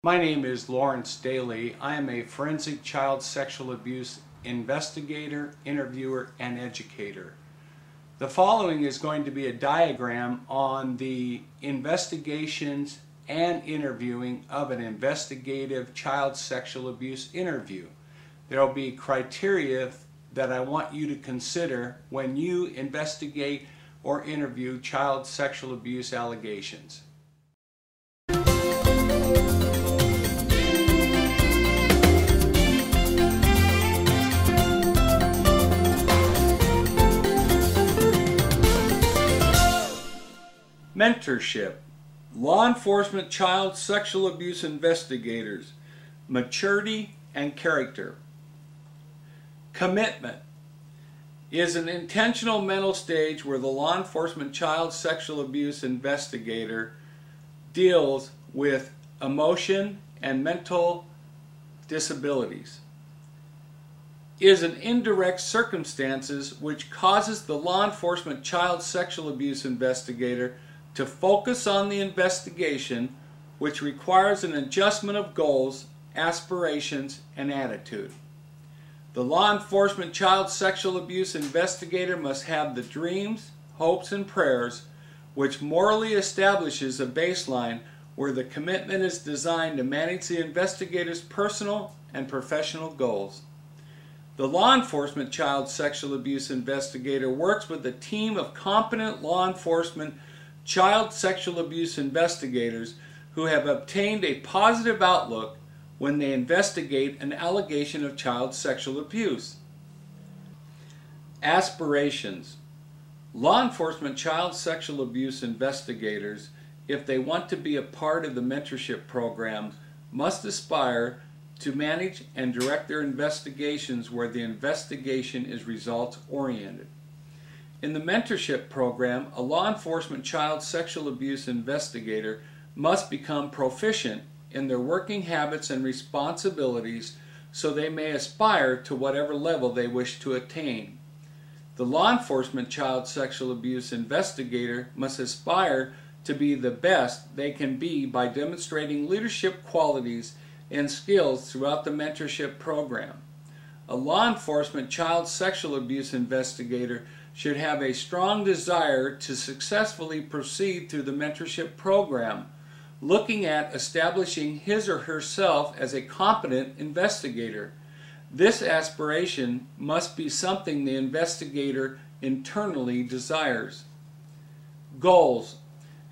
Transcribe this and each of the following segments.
My name is Lawrence Daly. I am a forensic child sexual abuse investigator, interviewer, and educator. The following is going to be a diagram on the investigations and interviewing of an investigative child sexual abuse interview. There will be criteria that I want you to consider when you investigate or interview child sexual abuse allegations. Mentorship. Law enforcement child sexual abuse investigators. Maturity and character. Commitment is an intentional mental stage where the law enforcement child sexual abuse investigator deals with emotion and mental disabilities. Is an indirect circumstances which causes the law enforcement child sexual abuse investigator to focus on the investigation, which requires an adjustment of goals, aspirations, and attitude. The law enforcement child sexual abuse investigator must have the dreams, hopes, and prayers which morally establishes a baseline where the commitment is designed to manage the investigator's personal and professional goals. The law enforcement child sexual abuse investigator works with a team of competent law enforcement child sexual abuse investigators who have obtained a positive outlook when they investigate an allegation of child sexual abuse. Aspirations. Law enforcement child sexual abuse investigators, if they want to be a part of the mentorship program, must aspire to manage and direct their investigations where the investigation is results oriented. In the mentorship program, a law enforcement child sexual abuse investigator must become proficient in their working habits and responsibilities so they may aspire to whatever level they wish to attain. The law enforcement child sexual abuse investigator must aspire to be the best they can be by demonstrating leadership qualities and skills throughout the mentorship program. A law enforcement child sexual abuse investigator should have a strong desire to successfully proceed through the mentorship program, looking at establishing his or herself as a competent investigator. This aspiration must be something the investigator internally desires. Goals.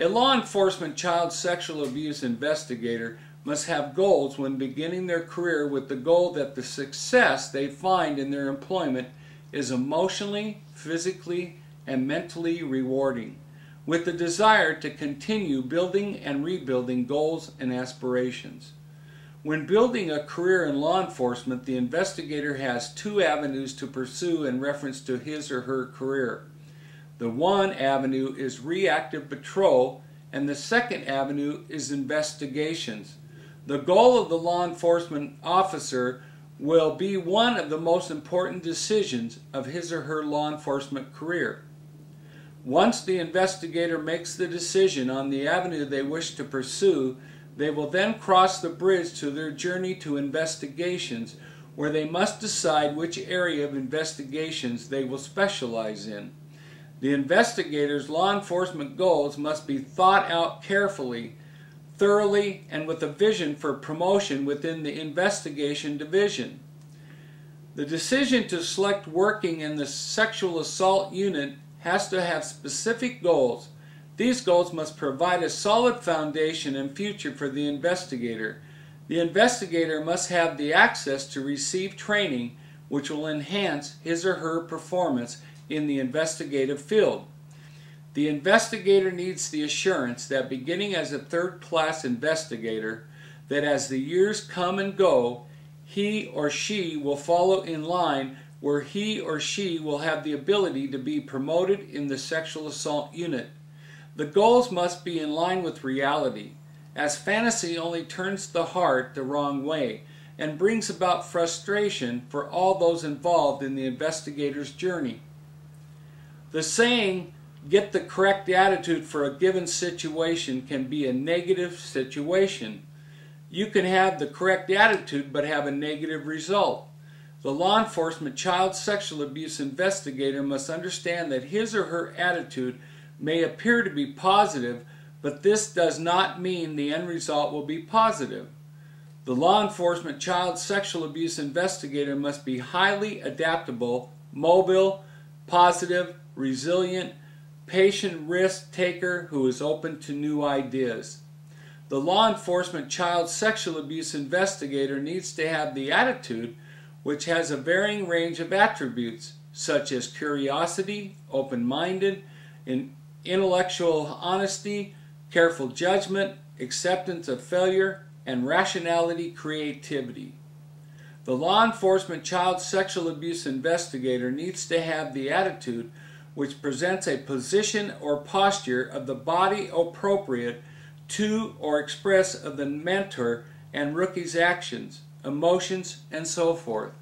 A law enforcement child sexual abuse investigator must have goals when beginning their career, with the goal that the success they find in their employment is emotionally, physically, and mentally rewarding, with the desire to continue building and rebuilding goals and aspirations. When building a career in law enforcement, the investigator has two avenues to pursue in reference to his or her career. The one avenue is reactive patrol, and the second avenue is investigations. The goal of the law enforcement officer will be one of the most important decisions of his or her law enforcement career. Once the investigator makes the decision on the avenue they wish to pursue, they will then cross the bridge to their journey to investigations, where they must decide which area of investigations they will specialize in. The investigator's law enforcement goals must be thought out carefully, thoroughly, and with a vision for promotion within the investigation division. The decision to select working in the sexual assault unit has to have specific goals. These goals must provide a solid foundation and future for the investigator. The investigator must have the access to receive training which will enhance his or her performance in the investigative field. The investigator needs the assurance that beginning as a third-class investigator, that as the years come and go, he or she will follow in line where he or she will have the ability to be promoted in the sexual assault unit. The goals must be in line with reality, as fantasy only turns the heart the wrong way and brings about frustration for all those involved in the investigator's journey. The saying, "Get the correct attitude for a given situation," can be a negative situation. You can have the correct attitude but have a negative result. The law enforcement child sexual abuse investigator must understand that his or her attitude may appear to be positive, but this does not mean the end result will be positive. The law enforcement child sexual abuse investigator must be highly adaptable, mobile, positive, resilient, patient risk taker who is open to new ideas. The law enforcement child sexual abuse investigator needs to have the attitude which has a varying range of attributes such as curiosity, open-minded, intellectual honesty, careful judgment, acceptance of failure, and rationality creativity. The law enforcement child sexual abuse investigator needs to have the attitude which presents a position or posture of the body appropriate to or express of the mentor and rookie's actions, emotions, and so forth.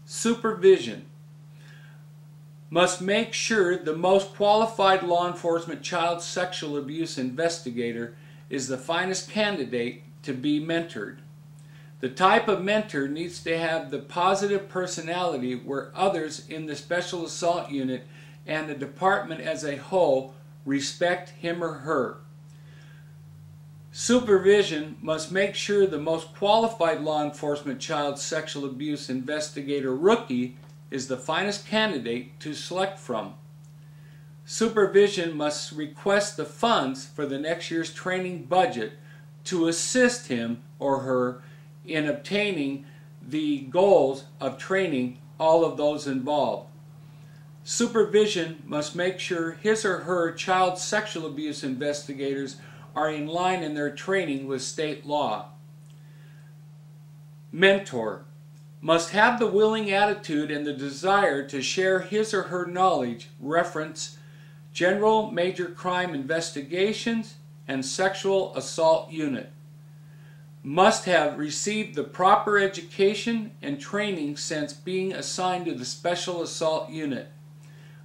Supervision must make sure the most qualified law enforcement child sexual abuse investigator is the finest candidate to be mentored. The type of mentor needs to have the positive personality where others in the Special Assault Unit and the department as a whole respect him or her. Supervision must make sure the most qualified law enforcement child sexual abuse investigator rookie is the finest candidate to select from. Supervision must request the funds for the next year's training budget to assist him or her in obtaining the goals of training all of those involved. Supervision must make sure his or her child sexual abuse investigators are in line in their training with state law. Mentor must have the willing attitude and the desire to share his or her knowledge, reference general major crime investigations and sexual assault unit. Must have received the proper education and training since being assigned to the Special Assault Unit.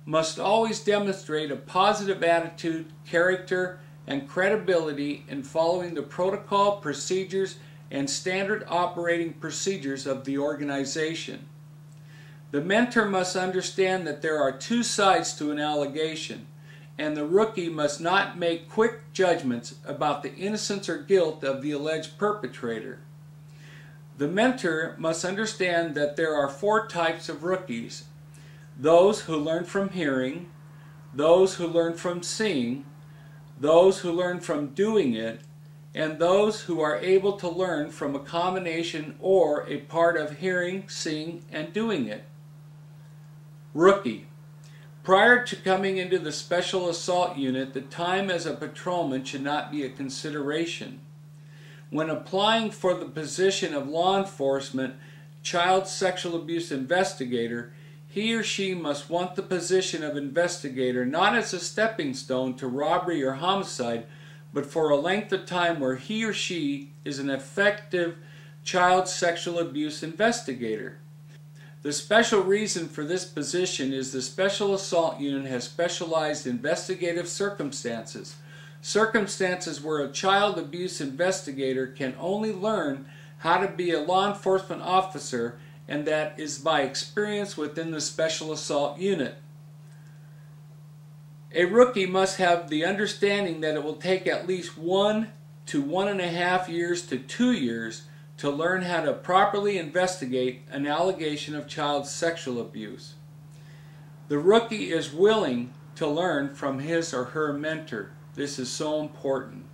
Must always demonstrate a positive attitude, character, and credibility in following the protocol, procedures, and standard operating procedures of the organization. The mentor must understand that there are two sides to an allegation, and the rookie must not make quick judgments about the innocence or guilt of the alleged perpetrator. The mentor must understand that there are four types of rookies: those who learn from hearing, those who learn from seeing, those who learn from doing it, and those who are able to learn from a combination or a part of hearing, seeing, and doing it. Rookie. Prior to coming into the Special Assault Unit, the time as a patrolman should not be a consideration. When applying for the position of law enforcement child sexual abuse investigator, he or she must want the position of investigator not as a stepping stone to robbery or homicide, but for a length of time where he or she is an effective child sexual abuse investigator. The special reason for this position is the Special Assault Unit has specialized investigative circumstances, circumstances where a child abuse investigator can only learn how to be a law enforcement officer, and that is by experience within the Special Assault Unit. A rookie must have the understanding that it will take at least 1 to 1.5 years to 2 years to learn how to properly investigate an allegation of child sexual abuse. The rookie is willing to learn from his or her mentor. This is so important.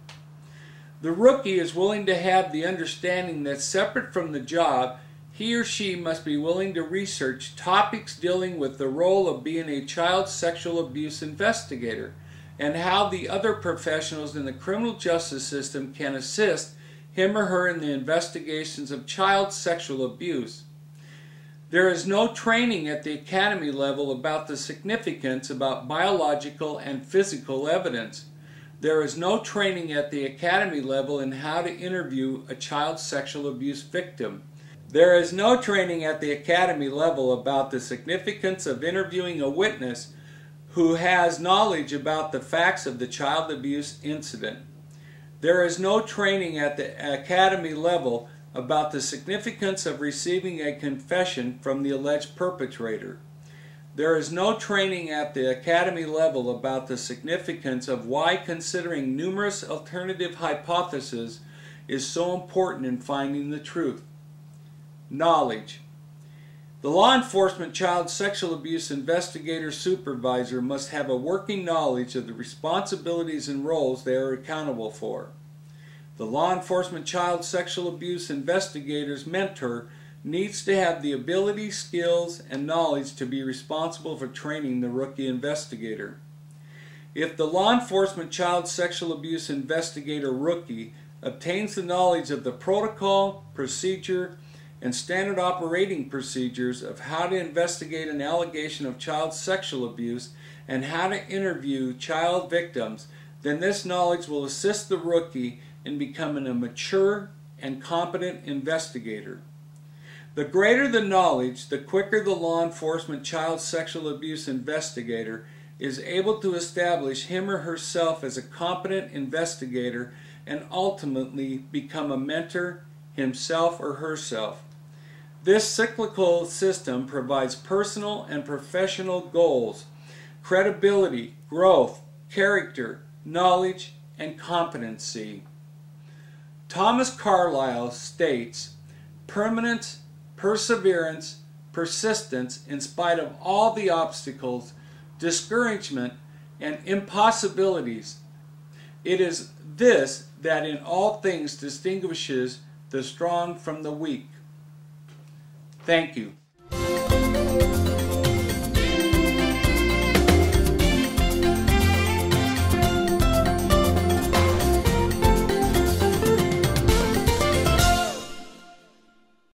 The rookie is willing to have the understanding that separate from the job, he or she must be willing to research topics dealing with the role of being a child sexual abuse investigator and how the other professionals in the criminal justice system can assist him or her in the investigations of child sexual abuse. There is no training at the academy level about the significance about biological and physical evidence. There is no training at the academy level in how to interview a child sexual abuse victim. There is no training at the academy level about the significance of interviewing a witness who has knowledge about the facts of the child abuse incident. There is no training at the academy level about the significance of receiving a confession from the alleged perpetrator. There is no training at the academy level about the significance of why considering numerous alternative hypotheses is so important in finding the truth. Knowledge. The law enforcement child sexual abuse investigator supervisor must have a working knowledge of the responsibilities and roles they are accountable for. The law enforcement child sexual abuse investigator's mentor needs to have the ability, skills, and knowledge to be responsible for training the rookie investigator. If the law enforcement child sexual abuse investigator rookie obtains the knowledge of the protocol, procedure, and standard operating procedures of how to investigate an allegation of child sexual abuse and how to interview child victims, then this knowledge will assist the rookie in becoming a mature and competent investigator. The greater the knowledge, the quicker the law enforcement child sexual abuse investigator is able to establish him or herself as a competent investigator and ultimately become a mentor himself or herself. This cyclical system provides personal and professional goals, credibility, growth, character, knowledge, and competency. Thomas Carlyle states, "Permanence, perseverance, persistence in spite of all the obstacles, discouragement, and impossibilities. It is this that in all things distinguishes the strong from the weak." Thank you.